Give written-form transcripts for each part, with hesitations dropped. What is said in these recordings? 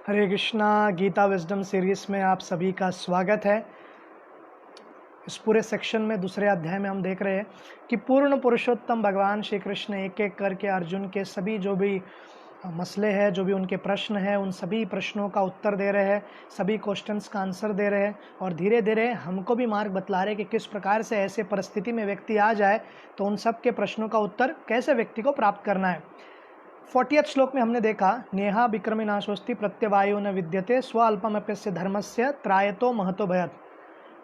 हरे Krishna. Gita wisdom series में आप सभी का स्वागत है। इस पूरे सेक्शन में दूसरे अध्याय में हम देख रहे हैं कि पूर्ण पुरुषोत्तम भगवान श्री कृष्ण एक एक करके अर्जुन के सभी जो भी मसले हैं, जो भी उनके प्रश्न हैं, उन सभी प्रश्नों का उत्तर दे रहे हैं, सभी क्वेश्चंस का आंसर दे रहे हैं और धीरे धीरे हमको भी मार्ग बतला रहे हैं कि किस प्रकार से ऐसे परिस्थिति में व्यक्ति आ जाए तो उन सब के प्रश्नों का उत्तर कैसे व्यक्ति को प्राप्त करना है। 40th श्लोक में हमने देखा, नेहा विक्रमिनाशोस्ति प्रत्यवायो न विद्यते स्वल्पमप्यस्य धर्मस्य त्रायतो महतो भयत्।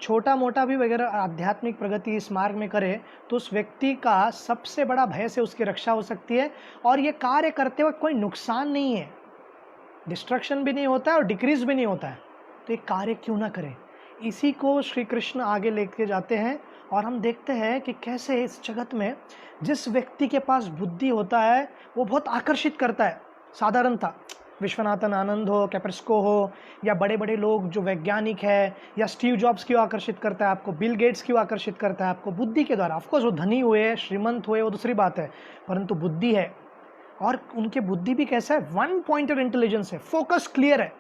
छोटा मोटा भी वगैरह आध्यात्मिक प्रगति इस मार्ग में करे तो उस व्यक्ति का सबसे बड़ा भय से उसकी रक्षा हो सकती है और ये कार्य करते वक्त कोई नुकसान नहीं है, डिस्ट्रक्शन भी नहीं होता है और डिक्रीज भी नहीं होता है, तो ये कार्य क्यों ना करें। इसी को श्री कृष्ण आगे लेके जाते हैं और हम देखते हैं कि कैसे इस जगत में जिस व्यक्ति के पास बुद्धि होता है वो बहुत आकर्षित करता है। साधारणतः विश्वनाथन आनंद हो, कैपरिस्को हो या बड़े बड़े लोग जो वैज्ञानिक है, या स्टीव जॉब्स क्यों आकर्षित करता है आपको, बिल गेट्स क्यों आकर्षित करता है आपको, बुद्धि के द्वारा। ऑफकोर्स वो धनी हुए, श्रीमंत हुए, वो दूसरी बात है, परंतु बुद्धि है। और उनके बुद्धि भी कैसा है, वन पॉइंटेड इंटेलिजेंस है, फोकस क्लियर है,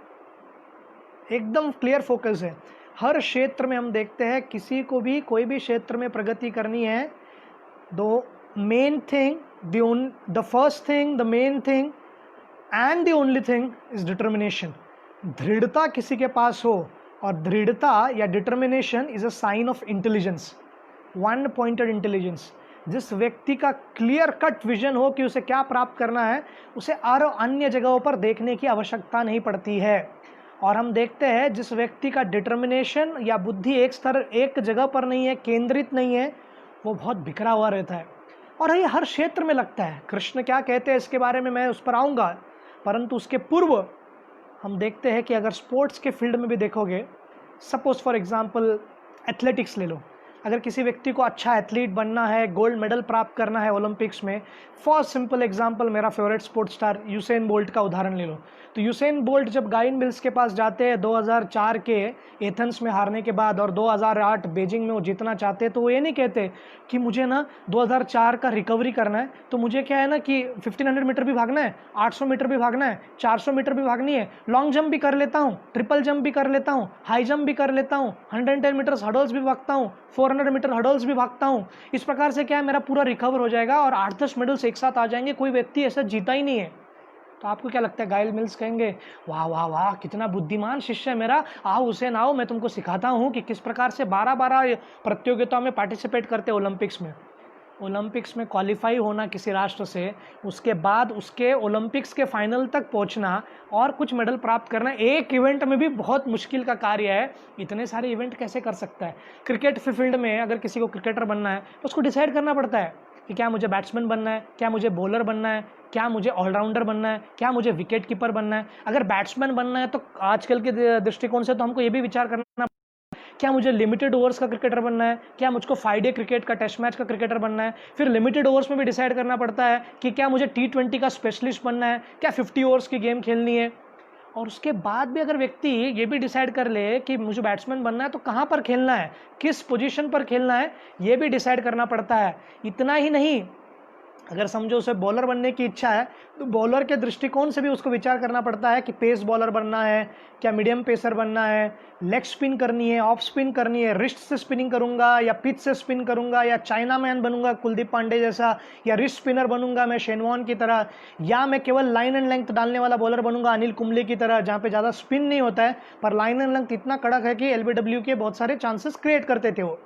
एकदम क्लियर फोकस है। हर क्षेत्र में हम देखते हैं किसी को भी कोई भी क्षेत्र में प्रगति करनी है, the main thing, the first thing, the main thing and the only thing is determination. दृढ़ता किसी के पास हो, और दृढ़ता या determination is a sign of intelligence, one pointed intelligence. जिस व्यक्ति का क्लियर कट विजन हो कि उसे क्या प्राप्त करना है, उसे और अन्य जगहों पर देखने की आवश्यकता नहीं पड़ती है। और हम देखते हैं जिस व्यक्ति का डिटर्मिनेशन या बुद्धि एक जगह पर नहीं है, केंद्रित नहीं है, वो बहुत बिखरा हुआ रहता है। और ये हर क्षेत्र में लगता है। कृष्ण क्या कहते हैं इसके बारे में मैं उस पर आऊँगा, परंतु उसके पूर्व हम देखते हैं कि अगर स्पोर्ट्स के फील्ड में भी देखोगे, सपोज फॉर एग्जांपल एथलेटिक्स ले लो। अगर किसी व्यक्ति को अच्छा एथलीट बनना है, गोल्ड मेडल प्राप्त करना है ओलंपिक्स में, फॉर सिंपल एग्जांपल मेरा favourite sports star Usain bolt का उदाहरण ले लो। तो यूसेन बोल्ट जब गाइन मिल्स के पास जाते हैं 2004 के एथेंस में हारने के बाद और 2008 बीजिंग में वो जीतना चाहते हैं, तो वो ये नहीं कहते कि मुझे ना 2004 का रिकवरी करना है, तो मुझे क्या है ना कि 1500 मीटर भी भागना है, 800 मीटर भी भागना है, 400 मीटर भी भागनी है, लॉन्ग जंप भी कर लेता हूँ, ट्रिपल जंप भी कर लेता हूँ, हाई जंप भी कर लेता हूँ, 110 मीटर्स हर्डल्स भी भागता हूँ, 400 मीटर हर्डल्स भी भागता हूँ। इस प्रकार से क्या है, मेरा पूरा रिकवर हो जाएगा और 8-10 मेडल्स एक साथ आ जाएंगे। कोई व्यक्ति ऐसा जीता ही नहीं है। तो आपको क्या लगता है, गाइल मिल्स कहेंगे वाह वाह वाह कितना बुद्धिमान शिष्य है मेरा, आओ हुसैन आओ, मैं तुमको सिखाता हूँ कि किस प्रकार से 12-12 प्रतियोगिताओं में पार्टिसिपेट करते ओलंपिक्स में। ओलंपिक्स में क्वालिफाई होना किसी राष्ट्र से, उसके बाद उसके ओलंपिक्स के फाइनल तक पहुंचना और कुछ मेडल प्राप्त करना एक इवेंट में भी बहुत मुश्किल का कार्य है। इतने सारे इवेंट कैसे कर सकता है। क्रिकेट फील्ड में अगर किसी को क्रिकेटर बनना है तो उसको डिसाइड करना पड़ता है कि क्या मुझे बैट्समैन बनना है, क्या मुझे बॉलर बनना है, क्या मुझे ऑलराउंडर बनना है, क्या मुझे विकेट कीपर बनना है। अगर बैट्समैन बनना है तो आजकल के दृष्टिकोण से तो हमको ये भी विचार करना, क्या मुझे लिमिटेड ओवर्स का क्रिकेटर बनना है, क्या मुझको 5 डे क्रिकेट का टेस्ट मैच का क्रिकेटर बनना है। फिर लिमिटेड ओवर्स में भी डिसाइड करना पड़ता है कि क्या मुझे T20 का स्पेशलिस्ट बनना है, क्या 50 ओवर्स की गेम खेलनी है। और उसके बाद भी अगर व्यक्ति ये भी डिसाइड कर ले कि मुझे बैट्समैन बनना है तो कहाँ पर खेलना है, किस पोजीशन पर खेलना है, ये भी डिसाइड करना पड़ता है। इतना ही नहीं, अगर समझो उसे बॉलर बनने की इच्छा है तो बॉलर के दृष्टिकोण से भी उसको विचार करना पड़ता है कि पेस बॉलर बनना है, क्या मीडियम पेसर बनना है, लेग स्पिन करनी है, ऑफ स्पिन करनी है, रिस्ट से स्पिनिंग करूंगा या पिच से स्पिन करूंगा, या चाइना मैन बनूंगा कुलदीप पांडे जैसा, या रिस्ट स्पिनर बनूंगा मैं शेन वॉर्न की तरह, या मैं केवल लाइन एंड लेंथ डालने वाला बॉलर बनूंगा अनिल कुंबले की तरह, जहाँ पे ज़्यादा स्पिन नहीं होता है पर लाइन एंड लेंथ इतना कड़क है कि LBW के बहुत सारे चांसेस क्रिएट करते थे वो।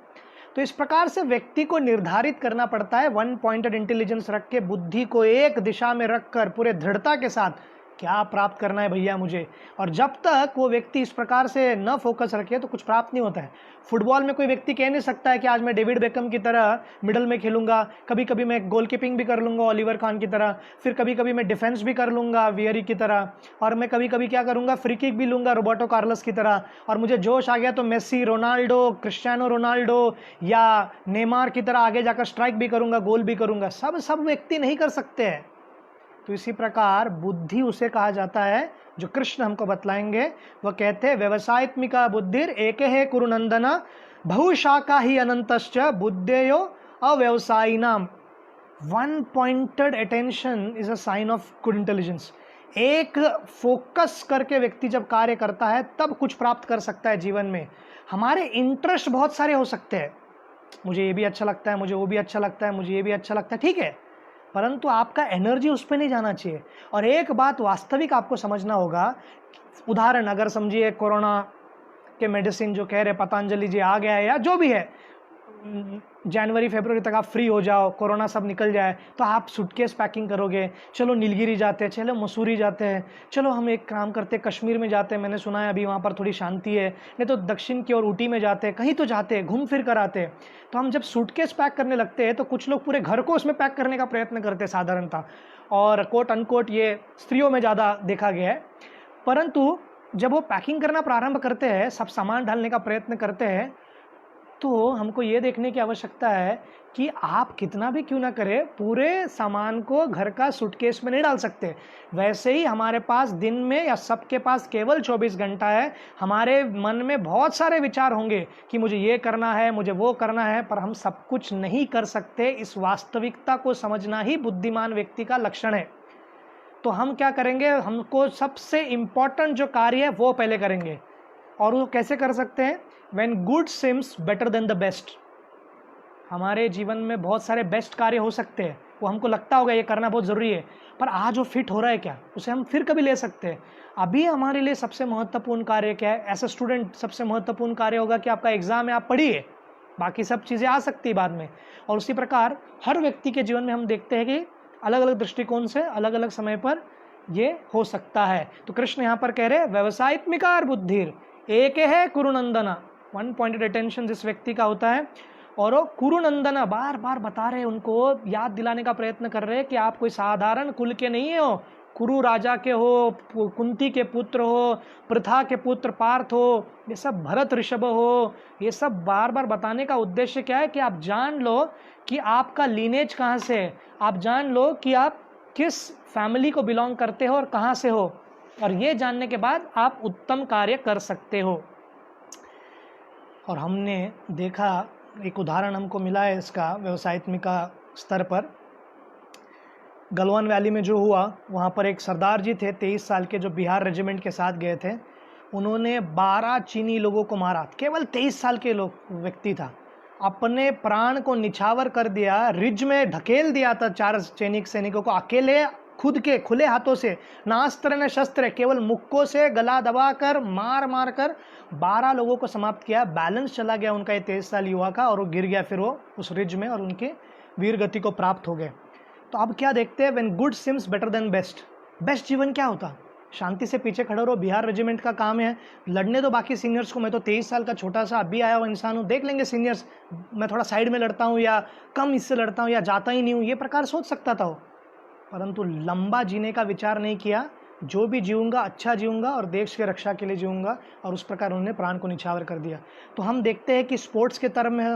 तो इस प्रकार से व्यक्ति को निर्धारित करना पड़ता है, वन पॉइंटेड इंटेलिजेंस रख के, बुद्धि को एक दिशा में रखकर पूरे दृढ़ता के साथ क्या प्राप्त करना है भैया मुझे। और जब तक वो व्यक्ति इस प्रकार से न फोकस रखे तो कुछ प्राप्त नहीं होता है। फुटबॉल में कोई व्यक्ति कह नहीं सकता है कि आज मैं डेविड बेकम की तरह मिडल में खेलूंगा, कभी कभी मैं गोलकीपिंग भी कर लूंगा ओलिवर खान की तरह, फिर कभी कभी मैं डिफेंस भी कर लूंगा वियरी की तरह, और मैं कभी कभी क्या करूंगा, फ्री किक भी लूंगा रोबर्टो कार्लोस की तरह, और मुझे जोश आ गया तो मेसी, रोनाल्डो, क्रिस्टियानो रोनाल्डो या नेमार की तरह आगे जाकर स्ट्राइक भी करूंगा, गोल भी करूंगा। सब व्यक्ति नहीं कर सकते हैं। तो इसी प्रकार बुद्धि उसे कहा जाता है जो कृष्ण हमको बतलाएंगे। वह कहते हैं व्यवसायत्मिका बुद्धिर एके है कुरुनंदना बहुशाखा ही अनंतश्च बुद्धेयो अव्यवसायिनाम। One pointed attention is a sign of good intelligence. एक फोकस करके व्यक्ति जब कार्य करता है तब कुछ प्राप्त कर सकता है जीवन में। हमारे इंटरेस्ट बहुत सारे हो सकते हैं, मुझे ये भी अच्छा लगता है, मुझे वो भी अच्छा लगता है, मुझे ये भी अच्छा लगता है, ठीक है, परंतु आपका एनर्जी उस पर नहीं जाना चाहिए। और एक बात वास्तविक आपको समझना होगा, उदाहरण अगर समझिए कोरोना के मेडिसिन जो कह रहे पतंजलि जी आ गया है या जो भी है, जनवरी फरवरी तक आप फ्री हो जाओ, कोरोना सब निकल जाए, तो आप सूटकेस पैकिंग करोगे, चलो नीलगिरी जाते हैं, चलो मसूरी जाते हैं, चलो हम एक काम करते हैं कश्मीर में जाते हैं, मैंने सुना है अभी वहाँ पर थोड़ी शांति है, नहीं तो दक्षिण की ओर ऊटी में जाते हैं, कहीं तो जाते हैं, घूम फिर कर आते हैं। तो हम जब सूटकेस पैक करने लगते हैं तो कुछ लोग पूरे घर को उसमें पैक करने का प्रयत्न करते हैं साधारणतः, और कोट अनकोट ये स्त्रियों में ज़्यादा देखा गया है। परंतु जब वो पैकिंग करना प्रारंभ करते हैं, सब सामान डालने का प्रयत्न करते हैं, तो हमको ये देखने की आवश्यकता है कि आप कितना भी क्यों ना करें, पूरे सामान को घर का सूटकेस में नहीं डाल सकते। वैसे ही हमारे पास दिन में या सबके पास केवल 24 घंटा है, हमारे मन में बहुत सारे विचार होंगे कि मुझे ये करना है, मुझे वो करना है, पर हम सब कुछ नहीं कर सकते। इस वास्तविकता को समझना ही बुद्धिमान व्यक्ति का लक्षण है। तो हम क्या करेंगे, हमको सबसे इम्पॉर्टेंट जो कार्य है वो पहले करेंगे। और वो कैसे कर सकते हैं? When good seems better than the best। हमारे जीवन में बहुत सारे बेस्ट कार्य हो सकते हैं, वो हमको लगता होगा ये करना बहुत ज़रूरी है, पर आज वो फिट हो रहा है क्या, उसे हम फिर कभी ले सकते हैं। अभी हमारे लिए सबसे महत्वपूर्ण कार्य क्या है? एज ए स्टूडेंट सबसे महत्वपूर्ण कार्य होगा कि आपका एग्जाम है, आप पढ़िए, बाकी सब चीज़ें आ सकती है बाद में। और उसी प्रकार हर व्यक्ति के जीवन में हम देखते हैं कि अलग अलग दृष्टिकोण से अलग अलग समय पर ये हो सकता है। तो कृष्ण यहाँ पर कह रहे व्यवसायत्मिकार बुद्धिर एक है कुरुनंदना। वन पॉइंटेड अटेंशन जिस व्यक्ति का होता है, और वो कुरुनंदना बार बार बता रहे, उनको याद दिलाने का प्रयत्न कर रहे हैं कि आप कोई साधारण कुल के नहीं हो, कुरु राजा के हो, कुंती के पुत्र हो, प्रथा के पुत्र पार्थ हो, ये सब भरत ऋषभ हो। ये सब बार बार बताने का उद्देश्य क्या है कि आप जान लो कि आपका लीनेज कहाँ से है, आप जान लो कि आप किस फैमिली को बिलोंग करते हो और कहाँ से हो, और ये जानने के बाद आप उत्तम कार्य कर सकते हो। और हमने देखा, एक उदाहरण हमको मिला है इसका व्यवसायत्मिका स्तर पर। गलवान वैली में जो हुआ, वहाँ पर एक सरदार जी थे 23 साल के, जो बिहार रेजिमेंट के साथ गए थे। उन्होंने 12 चीनी लोगों को मारा, केवल 23 साल के व्यक्ति था, अपने प्राण को निछावर कर दिया, रिज में ढकेल दिया था 4 सैनिकों को अकेले, खुद के खुले हाथों से, ना अस्त्र न शस्त्र, केवल मुक्कों से गला दबाकर मार मार कर 12 लोगों को समाप्त किया। बैलेंस चला गया उनका ये 23 साल युवा का, और वो गिर गया फिर वो उस रिज में, और उनके वीर गति को प्राप्त हो गए। तो अब क्या देखते हैं, when good seems better than best. Best जीवन क्या होता? शांति से पीछे खड़े रहो, बिहार रेजिमेंट का काम है, लड़ने दो बाकी सीनियर्स को। मैं तो 23 साल का छोटा सा अभी आया हुआ इंसान हूँ, देख लेंगे सीनियर्स, मैं थोड़ा साइड में लड़ता हूँ या कम इससे लड़ता हूँ या जाता ही नहीं हूँ, ये प्रकार सोच सकता था वो। परंतु लंबा जीने का विचार नहीं किया, जो भी जीऊंगा अच्छा जीऊंगा और देश की रक्षा के लिए जीऊंगा, और उस प्रकार उन्होंने प्राण को निछावर कर दिया। तो हम देखते हैं कि स्पोर्ट्स के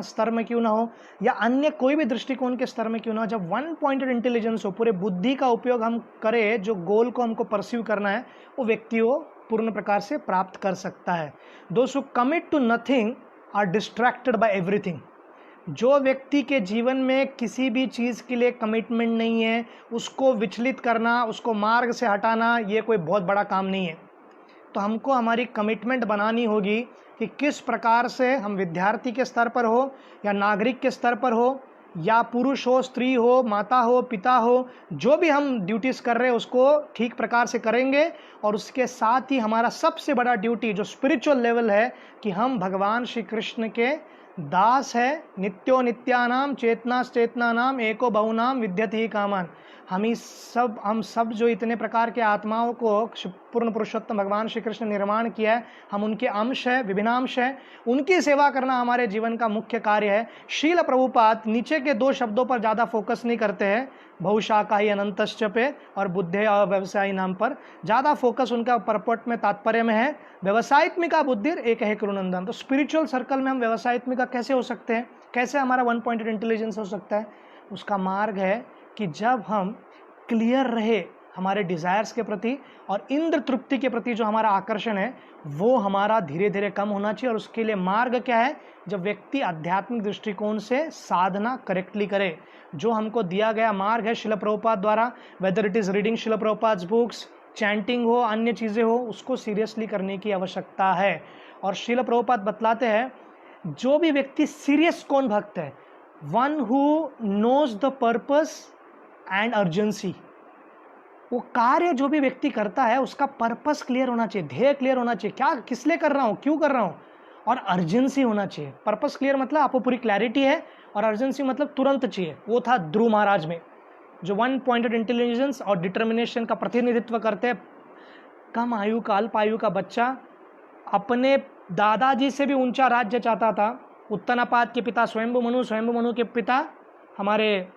स्तर में क्यों ना हो, या अन्य कोई भी दृष्टिकोण के स्तर में क्यों ना हो, जब वन पॉइंटेड इंटेलिजेंस हो, पूरे बुद्धि का उपयोग हम करें, जो गोल को हमको परस्यू करना है, वो व्यक्ति वो पूर्ण प्रकार से प्राप्त कर सकता है। Those who commit to nothing are distracted by everything. जो व्यक्ति के जीवन में किसी भी चीज़ के लिए कमिटमेंट नहीं है, उसको विचलित करना, उसको मार्ग से हटाना, ये कोई बहुत बड़ा काम नहीं है। तो हमको हमारी कमिटमेंट बनानी होगी कि किस प्रकार से हम विद्यार्थी के स्तर पर हो या नागरिक के स्तर पर हो या पुरुष हो, स्त्री हो, माता हो, पिता हो, जो भी हम ड्यूटीज़ कर रहे हैं उसको ठीक प्रकार से करेंगे। और उसके साथ ही हमारा सबसे बड़ा ड्यूटी जो स्पिरिचुअल लेवल है कि हम भगवान श्री कृष्ण के दास है। नित्यो नित्यानाम चेतनाम एको बहुनाम विद्यति ही कामान। हम सब जो इतने प्रकार के आत्माओं को पूर्ण पुरुषोत्तम भगवान श्री कृष्ण निर्माण किया है, हम उनके अंश है, विभिन्नांश है, उनकी सेवा करना हमारे जीवन का मुख्य कार्य है। श्रील प्रभुपाद नीचे के 2 शब्दों पर ज़्यादा फोकस नहीं करते हैं, बहुशाखा ही अनंतश्च पे और बुद्धे और व्यवसायी नाम पर ज़्यादा फोकस उनका परपट में तात्पर्य में है। व्यवसायत्मिका बुद्धिर एक है कुरुनंदन। तो स्पिरिचुअल सर्कल में हम व्यवसायत्मिका कैसे हो सकते हैं, कैसे हमारा वन पॉइंटेड इंटेलिजेंस हो सकता है? उसका मार्ग है कि जब हम क्लियर रहे हमारे डिज़ायर्स के प्रति और इंद्र तृप्ति के प्रति जो हमारा आकर्षण है वो हमारा धीरे धीरे कम होना चाहिए। और उसके लिए मार्ग क्या है? जब व्यक्ति आध्यात्मिक दृष्टिकोण से साधना करेक्टली करे। जो हमको दिया गया मार्ग है शिल प्रभुपाद द्वारा, वेदर इट इज़ रीडिंग शिल प्रभुपाद्स बुक्स, चैंटिंग हो, अन्य चीज़ें हो, उसको सीरियसली करने की आवश्यकता है। और श्रील प्रभुपाद बतलाते हैं जो भी व्यक्ति सीरियस कौन भक्त है, one who knows the purpose and urgency. वो कार्य जो भी व्यक्ति करता है उसका पर्पस क्लियर होना चाहिए, ध्येय क्लियर होना चाहिए, क्या किस लिए कर रहा हूँ, क्यों कर रहा हूँ, और अर्जेंसी होना चाहिए। पर्पस क्लियर मतलब आपको पूरी क्लैरिटी है, और अर्जेंसी मतलब तुरंत चाहिए। वो था ध्रुव महाराज में, जो वन पॉइंटेड इंटेलिजेंस और डिटर्मिनेशन का प्रतिनिधित्व करते हैं। कम आयु का, अल्प आयु का बच्चा अपने दादाजी से भी ऊंचा राज्य चाहता था। उत्तनापाद के पिता स्वयंभु मनु, स्वयंभु मनु के पिता हमारे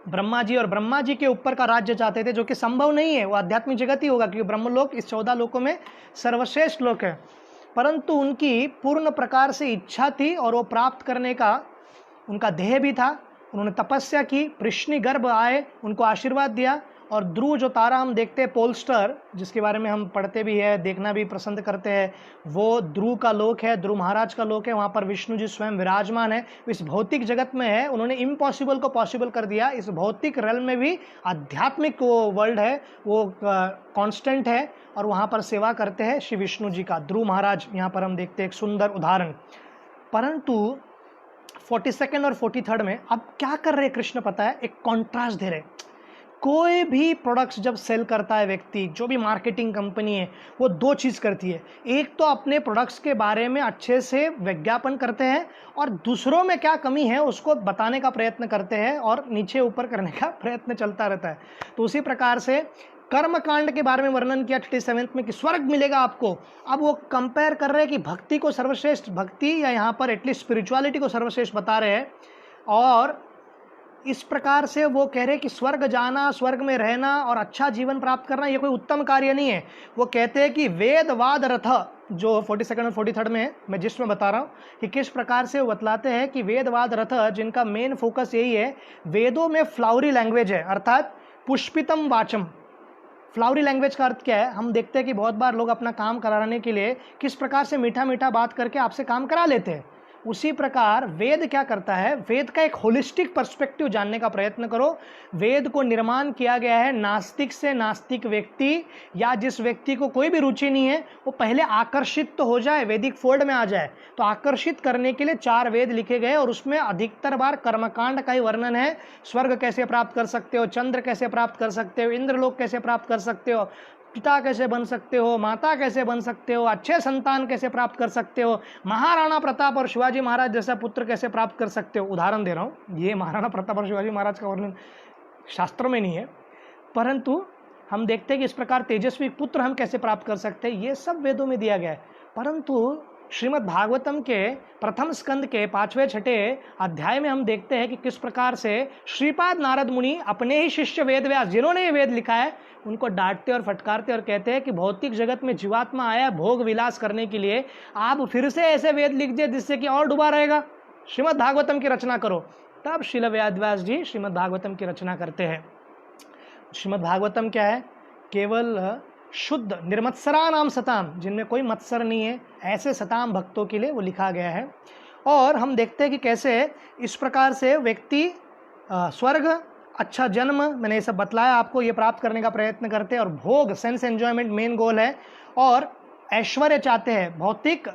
ब्रह्मा जी, और ब्रह्मा जी के ऊपर का राज्य चाहते थे, जो कि संभव नहीं है, वो आध्यात्मिक जगत ही होगा, क्योंकि ब्रह्मलोक इस 14 लोकों में सर्वश्रेष्ठ लोक है। परंतु उनकी पूर्ण प्रकार से इच्छा थी और वो प्राप्त करने का उनका ध्येय भी था। उन्होंने तपस्या की, पृश्नि गर्भ आए, उनको आशीर्वाद दिया। और ध्रुव जो तारा हम देखते हैं, पोलस्टर, जिसके बारे में हम पढ़ते भी है, देखना भी पसंद करते हैं, वो ध्रुव का लोक है, ध्रुव महाराज का लोक है। वहाँ पर विष्णु जी स्वयं विराजमान है, इस भौतिक जगत में है। उन्होंने इम्पॉसिबल को पॉसिबल कर दिया। इस भौतिक रेल में भी आध्यात्मिक वो वर्ल्ड है, वो कांस्टेंट है, और वहाँ पर सेवा करते हैं श्री विष्णु जी का। ध्रुव महाराज यहाँ पर हम देखते हैं एक सुंदर उदाहरण। परंतु 42nd और 43rd में अब क्या कर रहे कृष्ण पता है, एक कॉन्ट्रास्ट दे रहे। कोई भी प्रोडक्ट्स जब सेल करता है व्यक्ति, जो भी मार्केटिंग कंपनी है, वो दो चीज़ करती है। एक तो अपने प्रोडक्ट्स के बारे में अच्छे से विज्ञापन करते हैं, और दूसरों में क्या कमी है उसको बताने का प्रयत्न करते हैं, और नीचे ऊपर करने का प्रयत्न चलता रहता है। तो उसी प्रकार से कर्म कांड के बारे में वर्णन किया 37 में कि स्वर्ग मिलेगा आपको। अब वो कंपेयर कर रहे हैं कि भक्ति को सर्वश्रेष्ठ, भक्ति या यहाँ पर एटलीस्ट स्पिरिचुअलिटी को सर्वश्रेष्ठ बता रहे हैं। और इस प्रकार से वो कह रहे हैं कि स्वर्ग जाना, स्वर्ग में रहना और अच्छा जीवन प्राप्त करना ये कोई उत्तम कार्य नहीं है। वो कहते हैं कि वेदवाद रथ, जो 42nd और 43rd में है, मैं जिसमें बता रहा हूँ कि किस प्रकार से वो बतलाते हैं कि वेदवाद रथ, जिनका मेन फोकस यही है, वेदों में फ्लावरी लैंग्वेज है, अर्थात पुष्पितम वाचम। फ्लावरी लैंग्वेज का अर्थ क्या है, हम देखते हैं कि बहुत बार लोग अपना काम कराने के लिए किस प्रकार से मीठा मीठा बात करके आपसे काम करा लेते हैं। उसी प्रकार वेद क्या करता है, वेद का एक होलिस्टिक पर्सपेक्टिव जानने का प्रयत्न करो। वेद को निर्माण किया गया है नास्तिक से नास्तिक व्यक्ति, या जिस व्यक्ति को कोई भी रुचि नहीं है, वो पहले आकर्षित तो हो जाए, वैदिक फोल्ड में आ जाए। तो आकर्षित करने के लिए 4 वेद लिखे गए, और उसमें अधिकतर बार कर्मकांड का ही वर्णन है। स्वर्ग कैसे प्राप्त कर सकते हो, चंद्र कैसे प्राप्त कर सकते हो, इंद्रलोक कैसे प्राप्त कर सकते हो, पिता कैसे बन सकते हो, माता कैसे बन सकते हो, अच्छे संतान कैसे प्राप्त कर सकते हो, महाराणा प्रताप और शिवाजी महाराज जैसा पुत्र कैसे प्राप्त कर सकते हो। उदाहरण दे रहा हूँ, ये महाराणा प्रताप और शिवाजी महाराज का वर्णन शास्त्रों में नहीं है, परंतु हम देखते हैं कि इस प्रकार तेजस्वी पुत्र हम कैसे प्राप्त कर सकते हैं, ये सब वेदों में दिया गया है। परंतु श्रीमद् भागवतम के प्रथम स्कंद के 5वें-6ठे अध्याय में हम देखते हैं कि किस प्रकार से श्रीपाद नारद मुनि अपने ही शिष्य वेद व्यास, जिन्होंने ये वेद लिखा है, उनको डांटते और फटकारते और कहते हैं कि भौतिक जगत में जीवात्मा आया भोग विलास करने के लिए, आप फिर से ऐसे वेद लिख दिए जिससे कि और डूबा रहेगा, श्रीमद् भागवतम की रचना करो। तब श्रील व्यास जी श्रीमद् भागवतम की रचना करते हैं। श्रीमद् भागवतम क्या है, केवल शुद्ध निर्मत्सरा नाम सताम, जिनमें कोई मत्सर नहीं है, ऐसे सताम भक्तों के लिए वो लिखा गया है। और हम देखते हैं कि कैसे इस प्रकार से व्यक्ति स्वर्ग, अच्छा जन्म, मैंने ये सब बतलाया आपको, ये प्राप्त करने का प्रयत्न करते हैं, और भोग, सेंस एंजॉयमेंट मेन गोल है, और ऐश्वर्य चाहते हैं, भौतिक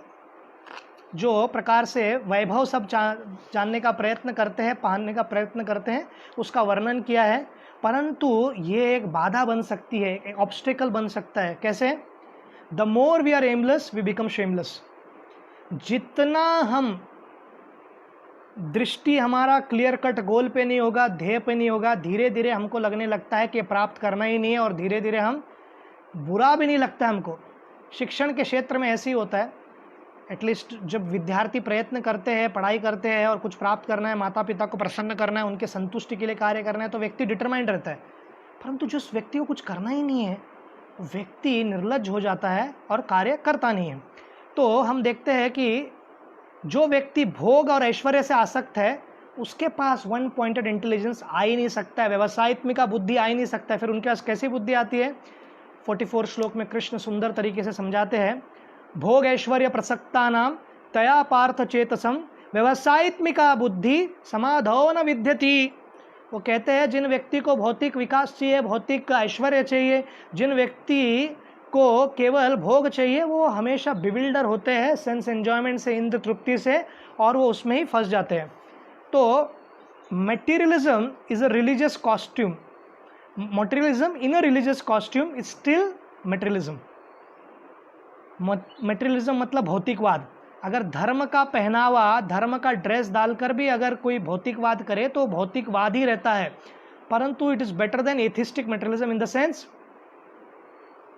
जो प्रकार से वैभव सब जानने का प्रयत्न करते हैं, पाने का प्रयत्न करते हैं, उसका वर्णन किया है। परंतु ये एक बाधा बन सकती है, एक ऑब्स्टेकल बन सकता है। कैसे? The more we are aimless we become shameless. जितना हम दृष्टि हमारा क्लियर कट गोल पे नहीं होगा, ध्येय पे नहीं होगा, धीरे धीरे हमको लगने लगता है कि प्राप्त करना ही नहीं है, और धीरे धीरे हम बुरा भी नहीं लगता हमको। शिक्षण के क्षेत्र में ऐसे ही होता है। एटलीस्ट जब विद्यार्थी प्रयत्न करते हैं, पढ़ाई करते हैं और कुछ प्राप्त करना है, माता पिता को प्रसन्न करना है, उनके संतुष्टि के लिए कार्य करना है, तो व्यक्ति डिटरमाइंड रहता है। परंतु जिस व्यक्ति को कुछ करना ही नहीं है, व्यक्ति निर्लज्ज हो जाता है और कार्य करता नहीं है। तो हम देखते हैं कि जो व्यक्ति भोग और ऐश्वर्य से आसक्त है, उसके पास वन पॉइंटेड इंटेलिजेंस आ ही नहीं सकता है, व्यवसायित्मिका बुद्धि आ ही नहीं सकता है। फिर उनके पास कैसी बुद्धि आती है? 44 श्लोक में कृष्ण सुंदर तरीके से समझाते हैं, भोग ऐश्वर्य प्रसक्ता नाम तया पार्थ चेतसम व्यवसायित्मिका बुद्धि समाधो न विद्यति। वो कहते हैं जिन व्यक्ति को भौतिक विकास चाहिए, भौतिक ऐश्वर्य चाहिए, जिन व्यक्ति को केवल भोग चाहिए, वो हमेशा बिविल्डर होते हैं सेंस एंजॉयमेंट से, इंद्र तृप्ति से, और वो उसमें ही फंस जाते हैं। तो materialism is a religious costume, materialism in a religious costume is still materialism. Materialism मतलब भौतिकवाद। अगर धर्म का पहनावा, धर्म का ड्रेस डालकर भी अगर कोई भौतिकवाद करे तो भौतिकवाद ही रहता है, परंतु it is better than atheistic materialism in the sense,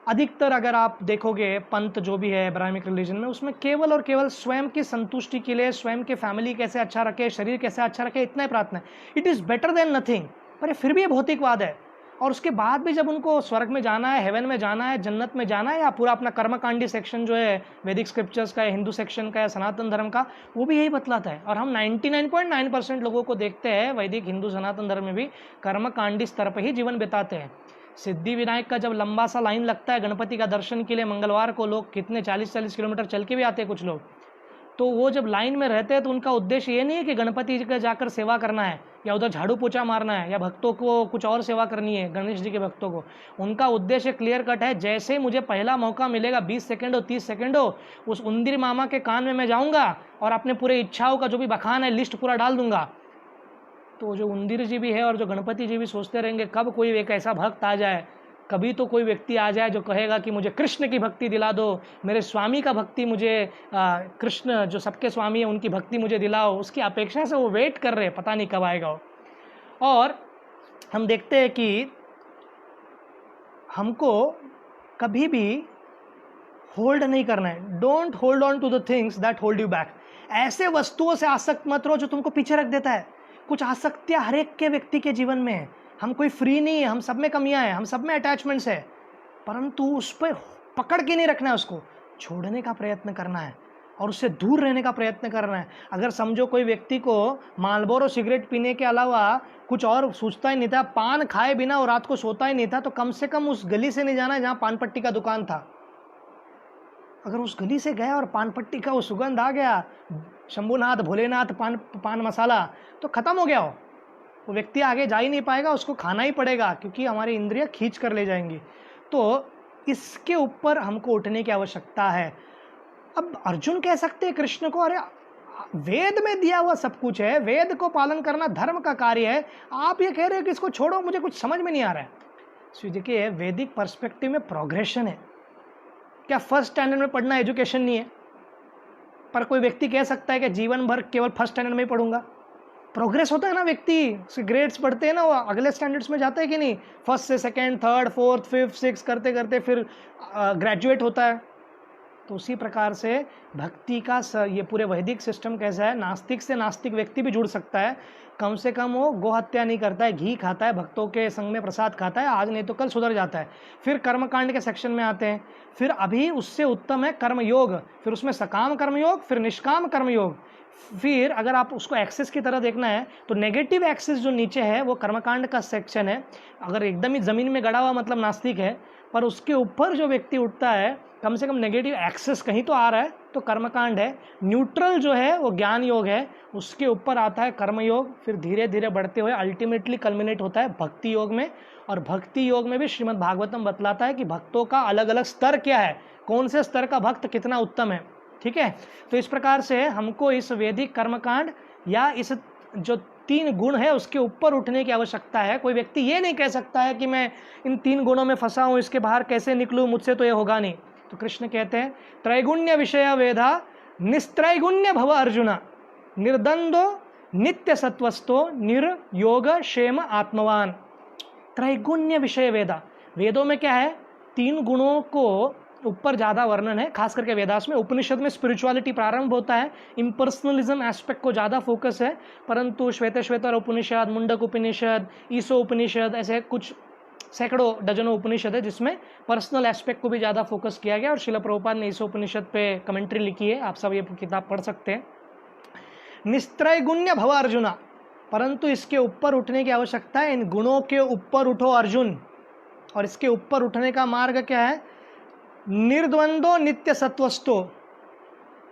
अधिकतर अगर आप देखोगे पंथ जो भी है अब्राहमिक रिलीजन में, उसमें केवल और केवल स्वयं की संतुष्टि के लिए, स्वयं के फैमिली कैसे अच्छा रखे, शरीर कैसे अच्छा रखे, इतना ही प्रार्थना है। It is better than nothing, पर ये फिर भी ये भौतिकवाद है। और उसके बाद भी जब उनको स्वर्ग में जाना है, हेवन में जाना है, जन्नत में जाना है, या पूरा अपना कर्मकांडी सेक्शन जो है वैदिक स्क्रिप्चर्स का या हिंदू सेक्शन का या सनातन धर्म का, वो भी यही बतलाता है। और हम 99.9% लोगों को देखते हैं वैदिक हिंदू सनातन धर्म में भी कर्मकांडी स्तर पर ही जीवन बिताते हैं। सिद्धि विनायक का जब लंबा सा लाइन लगता है गणपति का दर्शन के लिए मंगलवार को, लोग कितने 40-40 किलोमीटर चल के भी आते हैं कुछ लोग, तो वो जब लाइन में रहते हैं तो उनका उद्देश्य ये नहीं है कि गणपति जी का जाकर सेवा करना है या उधर झाड़ू पोछा मारना है या भक्तों को कुछ और सेवा करनी है, गणेश जी के भक्तों को। उनका उद्देश्य क्लियर कट है, जैसे मुझे पहला मौका मिलेगा 20 सेकंड हो 30 सेकंड हो, उस उंदीर मामा के कान में मैं जाऊँगा और अपने पूरे इच्छाओं का जो भी बखान है लिस्ट पूरा डाल दूंगा। तो जो उंदीर जी भी है और जो गणपति जी भी सोचते रहेंगे कब कोई एक ऐसा भक्त आ जाए, कभी तो कोई व्यक्ति आ जाए जो कहेगा कि मुझे कृष्ण की भक्ति दिला दो, मेरे स्वामी का भक्ति मुझे, कृष्ण जो सबके स्वामी है उनकी भक्ति मुझे दिलाओ। उसकी अपेक्षा से वो वेट कर रहे हैं, पता नहीं कब आएगा वो। और हम देखते हैं कि हमको कभी भी होल्ड नहीं करना है। Don't hold on to the things that hold you back. ऐसे वस्तुओं से आसक्त मत रहो जो तुमको पीछे रख देता है। कुछ आसक्तियां हर एक के व्यक्ति के जीवन में है, हम कोई फ्री नहीं है, हम सब में कमियां हैं, हम सब में अटैचमेंट्स है, परंतु उस पर पकड़ के नहीं रखना है, उसको छोड़ने का प्रयत्न करना है और उससे दूर रहने का प्रयत्न करना है। अगर समझो कोई व्यक्ति को मालबोरो सिगरेट पीने के अलावा कुछ और सोचता ही नहीं था, पान खाए बिना और रात को सोता ही नहीं था, तो कम से कम उस गली से नहीं जाना है जहाँ पान पट्टी का दुकान था। अगर उस गली से गया और पान पट्टी का वो सुगंध आ गया, शंभुनाथ भोलेनाथ पान मसाला, तो खत्म हो गया वो व्यक्ति आगे जा ही नहीं पाएगा, उसको खाना ही पड़ेगा क्योंकि हमारी इंद्रियां खींच कर ले जाएंगी। तो इसके ऊपर हमको उठने की आवश्यकता है। अब अर्जुन कह सकते हैं कृष्ण को, अरे वेद में दिया हुआ सब कुछ है, वेद को पालन करना धर्म का कार्य है, आप ये कह रहे हो कि इसको छोड़ो, मुझे कुछ समझ में नहीं आ रहा है। तो देखिए वैदिक पर्सपेक्टिव में प्रोग्रेशन है। क्या फर्स्ट स्टैंडर्ड में पढ़ना एजुकेशन नहीं है? पर कोई व्यक्ति कह सकता है कि जीवन भर केवल फर्स्ट स्टैंडर्ड में ही पढ़ूंगा? प्रोग्रेस होता है ना, व्यक्ति ग्रेड्स पढ़ते हैं ना, वो अगले स्टैंडर्ड्स में जाता है कि नहीं, फर्स्ट से second, third, fourth, fifth, six करते करते फिर ग्रेजुएट होता है। तो उसी प्रकार से भक्ति का ये पूरे वैदिक सिस्टम कैसा है, नास्तिक से नास्तिक व्यक्ति भी जुड़ सकता है, कम से कम वो गो हत्या नहीं करता है, घी खाता है, भक्तों के संग में प्रसाद खाता है, आज नहीं तो कल सुधर जाता है। फिर कर्मकांड के सेक्शन में आते हैं, फिर अभी उससे उत्तम है कर्मयोग, फिर उसमें सकाम कर्मयोग, फिर निष्काम कर्मयोग। फिर अगर आप उसको एक्सेस की तरह देखना है तो नेगेटिव एक्सेस जो नीचे है वो कर्मकांड का सेक्शन है। अगर एकदम ही जमीन में गड़ा हुआ मतलब नास्तिक है, पर उसके ऊपर जो व्यक्ति उठता है कम से कम नेगेटिव एक्सेस कहीं तो आ रहा है, तो कर्मकांड है। न्यूट्रल जो है वो ज्ञान योग है, उसके ऊपर आता है कर्मयोग, फिर धीरे धीरे बढ़ते हुए अल्टीमेटली कल्मिनेट होता है भक्ति योग में। और भक्ति योग में भी श्रीमद् भागवतम बतलाता है कि भक्तों का अलग अलग स्तर क्या है, कौन से स्तर का भक्त कितना उत्तम है। ठीक है, तो इस प्रकार से हमको इस वैदिक कर्मकांड या इस जो 3 गुण है उसके ऊपर उठने की आवश्यकता है। कोई व्यक्ति ये नहीं कह सकता है कि मैं इन 3 गुणों में फंसा हूं, इसके बाहर कैसे निकलूं, मुझसे तो ये होगा नहीं। तो कृष्ण कहते हैं त्रैगुण्य विषय वेदा निस्त्रैगुण्य भव अर्जुन निर्द्वंदो नित्य सत्वस्तो निर्योग क्षेम आत्मवान। त्रैगुण्य विषय वेदा, वेदों में क्या है, 3 गुणों को ऊपर ज़्यादा वर्णन है, खास करके वेदास में। उपनिषद में स्पिरिचुअलिटी प्रारंभ होता है, इम्पर्सनलिज्म एस्पेक्ट को ज़्यादा फोकस है, परंतु श्वेतेश्वेतर उपनिषद, मुंडक उपनिषद, ईसो उपनिषद, ऐसे कुछ सैकड़ों डजनों उपनिषद है जिसमें पर्सनल एस्पेक्ट को भी ज़्यादा फोकस किया गया। और श्रील प्रभुपाद ने ईसो उपनिषद पे कमेंट्री लिखी है, आप सब ये किताब पढ़ सकते हैं। निस्त्रैगुण्य भव अर्जुना, परंतु इसके ऊपर उठने की आवश्यकता है, इन गुणों के ऊपर उठो अर्जुन। और इसके ऊपर उठने का मार्ग क्या है, निर्द्वंदो नित्य सत्वस्तो।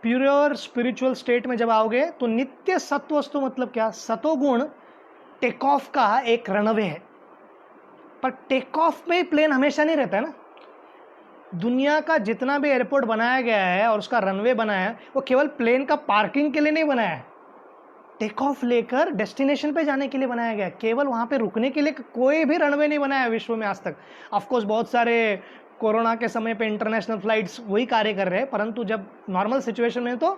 प्योर स्पिरिचुअल स्टेट में जब आओगे तो नित्य सत्वस्तो मतलब क्या, सतोगुण टेक ऑफ का एक रनवे है, पर टेक ऑफ में प्लेन हमेशा नहीं रहता है ना। दुनिया का जितना भी एयरपोर्ट बनाया गया है और उसका रनवे बनाया है, वो केवल प्लेन का पार्किंग के लिए नहीं बनाया है, टेक ऑफ लेकर डेस्टिनेशन पे जाने के लिए बनाया गया। केवल वहाँ पे रुकने के लिए कोई भी रनवे नहीं बनाया विश्व में आज तक। ऑफकोर्स बहुत सारे कोरोना के समय पे इंटरनेशनल फ्लाइट्स वही कार्य कर रहे हैं, परंतु जब नॉर्मल सिचुएशन में तो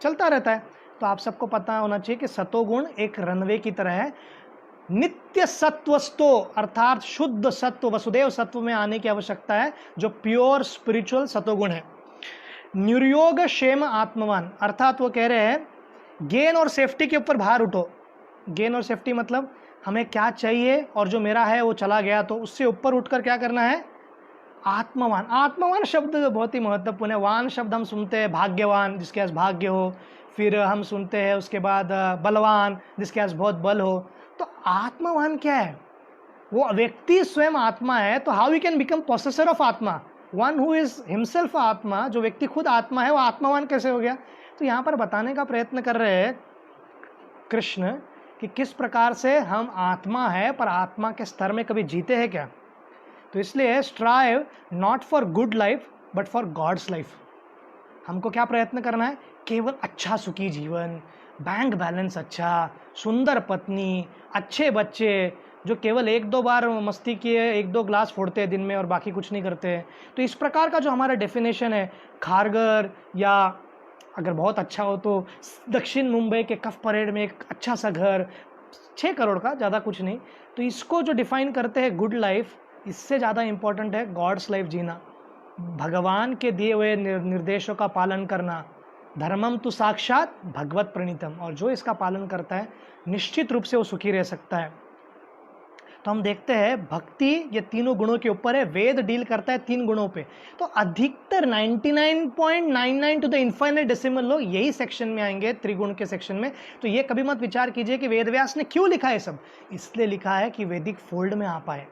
चलता रहता है। तो आप सबको पता होना चाहिए कि सतोगुण एक रनवे की तरह है। नित्य सत्वस्तो अर्थात शुद्ध सत्व, वसुदेव सत्व में आने की आवश्यकता है, जो प्योर स्पिरिचुअल सतोगुण है। निर्योग क्षेम आत्मवान अर्थात वो कह रहे हैं गेन और सेफ्टी के ऊपर बाहर उठो। गेन और सेफ्टी मतलब हमें क्या चाहिए और जो मेरा है वो चला गया, तो उससे ऊपर उठकर क्या करना है, आत्मवान। आत्मवान शब्द बहुत ही महत्वपूर्ण है। वान शब्द हम सुनते हैं भाग्यवान, जिसके पास भाग्य हो, फिर हम सुनते हैं उसके बाद बलवान, जिसके पास बहुत बल हो। तो आत्मवान क्या है, वो व्यक्ति स्वयं आत्मा है। तो how we can become possessor of atma, one who is himself atma, जो व्यक्ति खुद आत्मा है वो आत्मवान कैसे हो गया। तो यहाँ पर बताने का प्रयत्न कर रहे हैं कृष्ण कि किस प्रकार से हम आत्मा है पर आत्मा के स्तर में कभी जीते हैं क्या। तो इसलिए strive not for good life but for God's life. हमको क्या प्रयत्न करना है, केवल अच्छा सुखी जीवन, बैंक बैलेंस अच्छा, सुंदर पत्नी, अच्छे बच्चे, जो केवल एक दो बार मस्ती किए, एक दो ग्लास फोड़ते हैं दिन में और बाकी कुछ नहीं करते हैं। तो इस प्रकार का जो हमारा डेफिनेशन है, खारगर या अगर बहुत अच्छा हो तो दक्षिण मुंबई के कफ परेड में एक अच्छा सा घर 6 करोड़ का, ज़्यादा कुछ नहीं। तो इसको जो डिफाइन करते हैं गुड लाइफ, इससे ज़्यादा इम्पोर्टेंट है गॉड्स लाइफ जीना, भगवान के दिए हुए निर्देशों का पालन करना। धर्मम तो साक्षात भगवत प्रणीतम, और जो इसका पालन करता है निश्चित रूप से वो सुखी रह सकता है। तो हम देखते हैं भक्ति ये तीनों गुणों के ऊपर है, वेद डील करता है 3 गुणों पे। तो अधिकतर 99.99 टू द इनफाइनाइट डेसिमल लोग यही सेक्शन में आएंगे, त्रिगुण के सेक्शन में। तो ये कभी मत विचार कीजिए कि वेदव्यास ने क्यों लिखा है सब, इसलिए लिखा है कि वैदिक फोल्ड में आ पाए।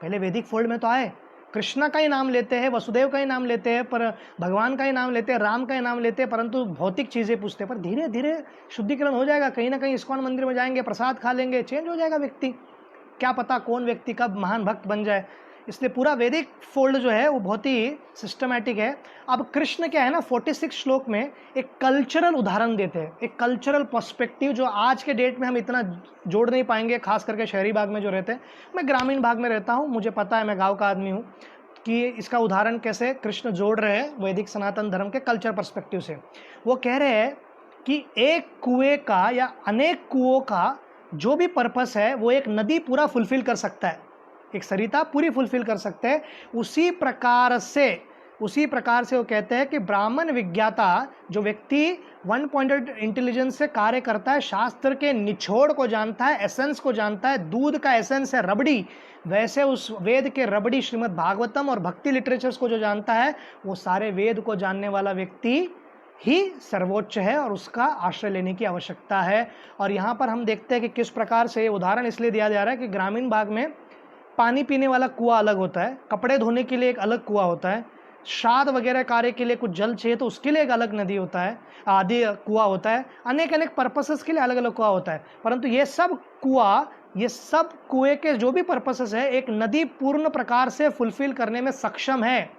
पहले वैदिक फोल्ड में तो आए, कृष्णा का ही नाम लेते हैं, वसुदेव का ही नाम लेते हैं, पर भगवान का ही नाम लेते हैं, राम का ही नाम लेते हैं, परंतु भौतिक चीज़ें पूछते हैं। पर धीरे धीरे शुद्धिकरण हो जाएगा, कहीं ना कहीं इस्कॉन मंदिर में जाएंगे, प्रसाद खा लेंगे, चेंज हो जाएगा व्यक्ति। क्या पता कौन व्यक्ति कब महान भक्त बन जाए। इसलिए पूरा वैदिक फोल्ड जो है वो बहुत ही सिस्टमैटिक है। अब कृष्ण क्या है ना, 46 श्लोक में एक कल्चरल उदाहरण देते हैं, एक कल्चरल पर्सपेक्टिव जो आज के डेट में हम इतना जोड़ नहीं पाएंगे, खास करके शहरी भाग में जो रहते हैं। मैं ग्रामीण भाग में रहता हूँ, मुझे पता है, मैं गाँव का आदमी हूँ, कि इसका उदाहरण कैसे कृष्ण जोड़ रहे हैं वैदिक सनातन धर्म के कल्चर पर्सपेक्टिव से। वो कह रहे हैं कि एक कुएं का या अनेक कुओं का जो भी पर्पस है वो एक नदी पूरा फुलफिल कर सकता है, एक सरिता पूरी फुलफिल कर सकते हैं। उसी प्रकार से वो कहते हैं कि ब्राह्मण विज्ञाता जो व्यक्ति वन पॉइंटेड इंटेलिजेंस से कार्य करता है, शास्त्र के निचोड़ को जानता है, एसेंस को जानता है, दूध का एसेंस है रबड़ी, वैसे उस वेद के रबड़ी श्रीमद् भागवतम और भक्ति लिटरेचर्स को जो जानता है, वो सारे वेद को जानने वाला व्यक्ति ही सर्वोच्च है और उसका आश्रय लेने की आवश्यकता है। और यहाँ पर हम देखते हैं कि किस प्रकार से उदाहरण इसलिए दिया जा रहा है कि ग्रामीण भाग में पानी पीने वाला कुआं अलग होता है, कपड़े धोने के लिए एक अलग कुआं होता है, श्राद्ध वगैरह कार्य के लिए कुछ जल चाहिए तो उसके लिए एक अलग नदी होता है, आदि कुआं होता है, अनेक अनेक पर्पसेस के लिए अलग अलग कुआं होता है। परंतु ये सब कुएं के जो भी पर्पसेस है, एक नदी पूर्ण प्रकार से फुलफिल करने में सक्षम है,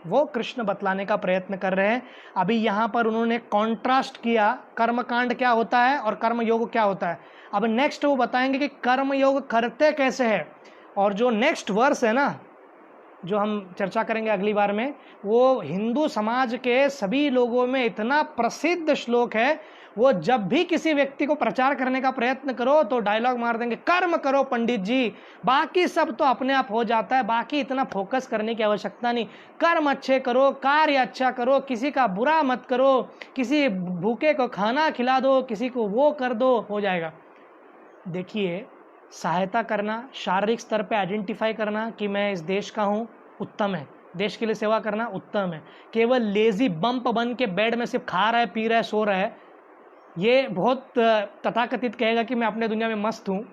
वो कृष्ण बतलाने का प्रयत्न कर रहे हैं। अभी यहाँ पर उन्होंने कॉन्ट्रास्ट किया, कर्मकांड क्या होता है और कर्मयोग क्या होता है। अब नेक्स्ट वो बताएंगे कि कर्मयोग करते कैसे है। और जो नेक्स्ट वर्स है ना, जो हम चर्चा करेंगे अगली बार में, वो हिंदू समाज के सभी लोगों में इतना प्रसिद्ध श्लोक है। वो जब भी किसी व्यक्ति को प्रचार करने का प्रयत्न करो तो डायलॉग मार देंगे, कर्म करो पंडित जी, बाकी सब तो अपने आप हो जाता है, बाकी इतना फोकस करने की आवश्यकता नहीं, कर्म अच्छे करो, कार्य अच्छा करो, किसी का बुरा मत करो, किसी भूखे को खाना खिला दो, किसी को वो कर दो, हो जाएगा। देखिए, सहायता करना, शारीरिक स्तर पे आइडेंटिफाई करना कि मैं इस देश का हूँ, उत्तम है। देश के लिए सेवा करना उत्तम है। केवल लेजी बम्प बन के बेड में सिर्फ खा रहा है, पी रहा है, सो रहा है, ये बहुत तथाकथित कहेगा कि मैं अपने दुनिया में मस्त हूँ।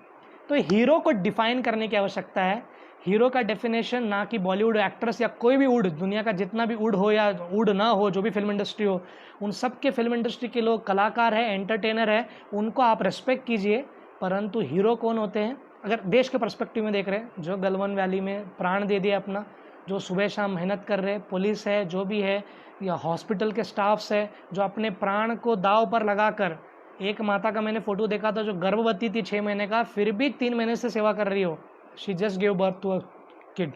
तो हीरो को डिफाइन करने की आवश्यकता है। हीरो का डेफिनेशन ना कि बॉलीवुड एक्ट्रेस या कोई भी उड़, दुनिया का जितना भी उड़ हो या उड़ ना हो, जो भी फिल्म इंडस्ट्री हो, उन सब के फिल्म इंडस्ट्री के लोग कलाकार है, एंटरटेनर है, उनको आप रेस्पेक्ट कीजिए, परंतु हीरो कौन होते हैं? अगर देश के पर्सपेक्टिव में देख रहे हैं, जो गलवान वैली में प्राण दे दिया अपना, जो सुबह शाम मेहनत कर रहे, पुलिस है जो भी है या हॉस्पिटल के स्टाफ्स है, जो अपने प्राण को दाव पर लगाकर, एक माता का मैंने फोटो देखा था जो गर्भवती थी 6 महीने का, फिर भी 3 महीने से सेवा कर रही हो। She just give birth to a kid,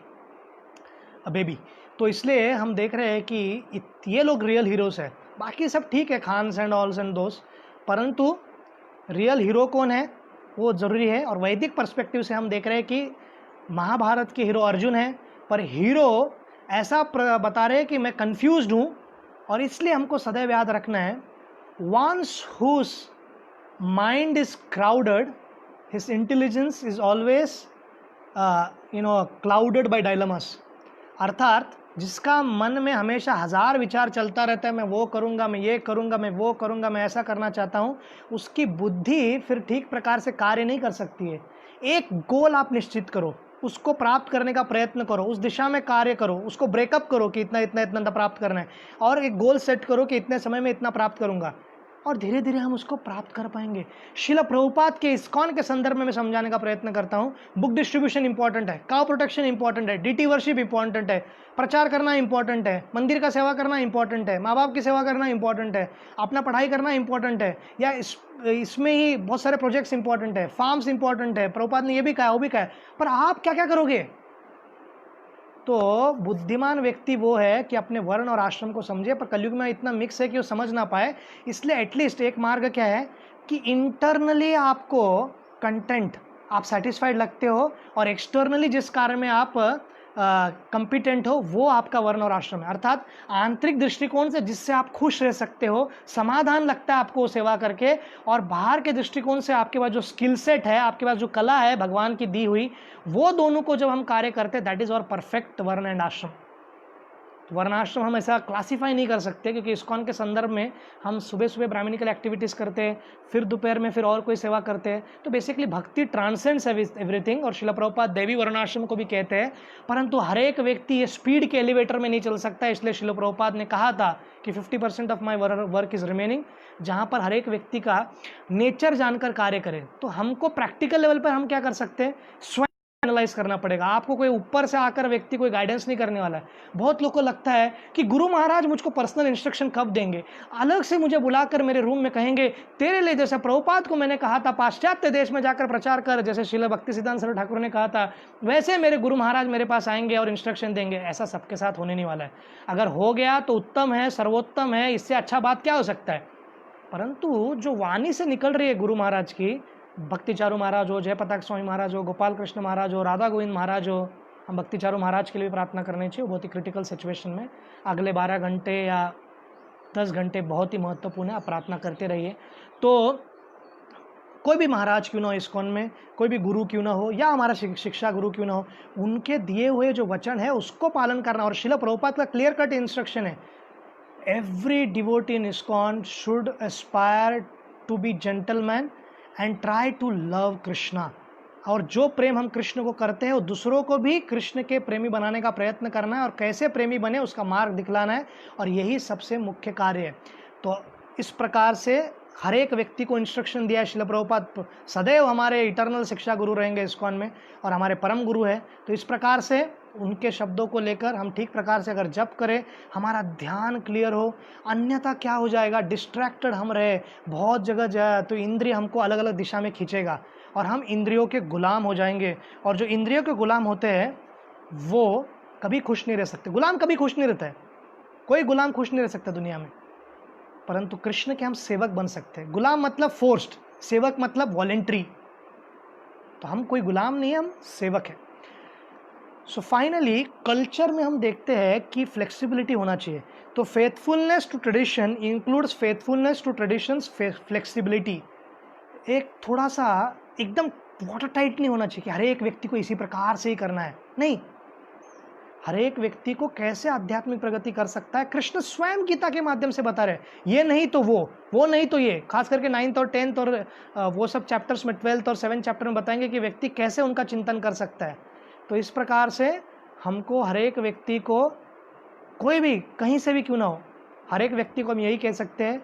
a baby. तो इसलिए हम देख रहे हैं कि ये लोग रियल हीरोज है। बाकी सब ठीक है, खान्स एंड ऑल्स एंड दोस्त, परंतु रियल हीरो कौन है वो ज़रूरी है। और वैदिक पर्सपेक्टिव से हम देख रहे हैं कि महाभारत के हीरो अर्जुन है, पर हीरो ऐसा बता रहे हैं कि मैं कंफ्यूज्ड हूँ, और इसलिए हमको सदैव याद रखना है, once whose mind is crowded his intelligence is always clouded by dilemmas. अर्थात जिसका मन में हमेशा 1000 विचार चलता रहता है, मैं वो करूँगा, मैं ये करूँगा, मैं वो करूँगा, मैं ऐसा करना चाहता हूँ, उसकी बुद्धि फिर ठीक प्रकार से कार्य नहीं कर सकती है। एक गोल आप निश्चित करो, उसको प्राप्त करने का प्रयत्न करो, उस दिशा में कार्य करो, उसको ब्रेकअप करो कि इतना इतना इतना प्राप्त करना है, और एक गोल सेट करो कि इतने समय में इतना प्राप्त करूँगा, और धीरे धीरे हम उसको प्राप्त कर पाएंगे। शिला प्रभुपाद के इस्कॉन के संदर्भ में मैं समझाने का प्रयत्न करता हूँ, बुक डिस्ट्रीब्यूशन इंपॉर्टेंट है, काउ प्रोटेक्शन इंपॉर्टेंट है, डीटी वर्शिप इंपॉर्टेंट है, प्रचार करना इंपॉर्टेंट है, मंदिर का सेवा करना इंपॉर्टेंट है, माँ बाप की सेवा करना इंपॉर्टेंट है, अपना पढ़ाई करना इंपॉर्टेंट है, या इसमें ही बहुत सारे प्रोजेक्ट्स इंपॉर्टेंट है, फार्म्स इंपॉर्टेंट है, प्रभुपाद ने ये भी कहा वो भी कहा, पर आप क्या क्या करोगे? तो बुद्धिमान व्यक्ति वो है कि अपने वर्ण और आश्रम को समझे, पर कलयुग में इतना मिक्स है कि वो समझ ना पाए। इसलिए एटलीस्ट एक मार्ग क्या है कि इंटरनली आपको कंटेंट आप सेटिस्फाइड लगते हो, और एक्सटर्नली जिस कार्य में आप कंपिटेंट हो वो आपका वर्ण और आश्रम है। अर्थात आंतरिक दृष्टिकोण से जिससे आप खुश रह सकते हो, समाधान लगता है आपको सेवा करके, और बाहर के दृष्टिकोण से आपके पास जो स्किल सेट है, आपके पास जो कला है भगवान की दी हुई, वो दोनों को जब हम कार्य करते हैं, दैट इज आवर परफेक्ट वर्ण एंड आश्रम। वर्णाश्रम हम ऐसा क्लासिफाई नहीं कर सकते, क्योंकि इस्कॉन के संदर्भ में हम सुबह सुबह ब्राह्मणिकल एक्टिविटीज़ करते हैं, फिर दोपहर में फिर और कोई सेवा करते हैं। तो बेसिकली भक्ति ट्रांसेंड्स एवरीथिंग, और शिला प्रभुपाद देवी वर्णाश्रम को भी कहते हैं। परंतु हर एक व्यक्ति ये स्पीड के एलिवेटर में नहीं चल सकता, इसलिए शिला प्रभुपाद ने कहा था कि 50% of my work is remaining, जहाँ पर हर एक व्यक्ति का नेचर जानकर कार्य करें। तो हमको प्रैक्टिकल लेवल पर हम क्या कर सकते हैं, स्वयं एनालाइज करना पड़ेगा। आपको कोई ऊपर से आकर व्यक्ति कोई गाइडेंस नहीं करने वाला है। बहुत लोगों को लगता है कि गुरु महाराज मुझको पर्सनल इंस्ट्रक्शन कब देंगे, अलग से मुझे बुलाकर मेरे रूम में कहेंगे तेरे लिए, जैसे प्रभुपाद को मैंने कहा था पाश्चात्य देश में जाकर प्रचार कर, जैसे श्रील भक्ति सिद्धांत सरस्वती ठाकुर ने कहा था, वैसे मेरे गुरु महाराज मेरे पास आएंगे और इंस्ट्रक्शन देंगे। ऐसा सबके साथ होने नहीं वाला है। अगर हो गया तो उत्तम है, सर्वोत्तम है, इससे अच्छा बात क्या हो सकता है। परंतु जो वाणी से निकल रही है गुरु महाराज की, भक्ति चारू महाराज हो, जयपताक स्वामी महाराज हो, गोपाल कृष्ण महाराज हो, राधा गोविंद महाराज हो, हम भक्ति चारू महाराज के लिए भी प्रार्थना करनी चाहिए। बहुत ही क्रिटिकल सिचुएशन में अगले 12 घंटे या 10 घंटे बहुत ही महत्वपूर्ण है, आप प्रार्थना करते रहिए। तो कोई भी महाराज क्यों ना हो इस्कॉन में, कोई भी गुरु क्यों ना हो, या हमारा शिक्षा गुरु क्यों ना हो, उनके दिए हुए जो वचन है उसको पालन करना। और शिला प्रभुपाद का क्लियर कट इंस्ट्रक्शन है, every devotee in ISKCON should aspire to be gentleman and try to love Krishna. और जो प्रेम हम कृष्ण को करते हैं वो दूसरों को भी कृष्ण के प्रेमी बनाने का प्रयत्न करना है, और कैसे प्रेमी बने उसका मार्ग दिखलाना है, और यही सबसे मुख्य कार्य है। तो इस प्रकार से हर एक व्यक्ति को इंस्ट्रक्शन दिया है शिला प्रभुपाद। सदैव हमारे इटर्नल शिक्षा गुरु रहेंगे इस्कॉन में, और हमारे परम गुरु है। तो इस प्रकार से उनके शब्दों को लेकर हम ठीक प्रकार से अगर जप करें, हमारा ध्यान क्लियर हो। अन्यथा क्या हो जाएगा, डिस्ट्रैक्टेड हम रहे, बहुत जगह जाए तो इंद्रिय हमको अलग अलग दिशा में खींचेगा, और हम इंद्रियों के गुलाम हो जाएंगे। और जो इंद्रियों के गुलाम होते हैं वो कभी खुश नहीं रह सकते। गुलाम कभी खुश नहीं रहता है, कोई गुलाम खुश नहीं रह सकता दुनिया में। परंतु कृष्ण के हम सेवक बन सकते हैं। गुलाम मतलब फोर्स्ड, सेवक मतलब वॉलेंट्री। तो हम कोई गुलाम नहीं है, हम सेवक हैं। सो फाइनली कल्चर में हम देखते हैं कि फ्लेक्सिबिलिटी होना चाहिए। तो faithfulness to tradition includes faithfulness to traditions flexibility. एक थोड़ा सा एकदम वाटर टाइट नहीं होना चाहिए कि हर एक व्यक्ति को इसी प्रकार से ही करना है, नहीं। हर एक व्यक्ति को कैसे आध्यात्मिक प्रगति कर सकता है, कृष्ण स्वयं गीता के माध्यम से बता रहे हैं। ये नहीं तो वो नहीं तो ये, खास करके 9th और 10th और वो सब चैप्टर्स में, 12th और 7th चैप्टर में बताएंगे कि व्यक्ति कैसे उनका चिंतन कर सकता है। तो इस प्रकार से हमको हर एक व्यक्ति को, कोई भी कहीं से भी क्यों ना हो, हर एक व्यक्ति को हम यही कह सकते हैं,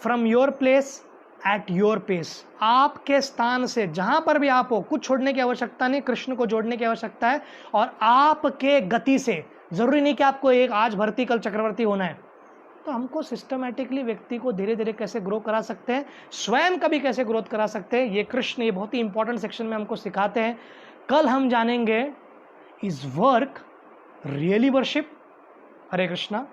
from your place at your pace, आपके स्थान से जहां पर भी आप हो, कुछ छोड़ने की आवश्यकता नहीं, कृष्ण को जोड़ने की आवश्यकता है। और आपके गति से, जरूरी नहीं कि आपको एक आज भर्ती कल चक्रवर्ती होना है, तो हमको सिस्टमैटिकली व्यक्ति को धीरे धीरे कैसे ग्रो करा सकते हैं, स्वयं कभी कैसे ग्रोथ करा सकते हैं, ये कृष्ण ये बहुत ही इंपॉर्टेंट सेक्शन में हमको सिखाते हैं। कल हम जानेंगे, is work really worship. Hare Krishna.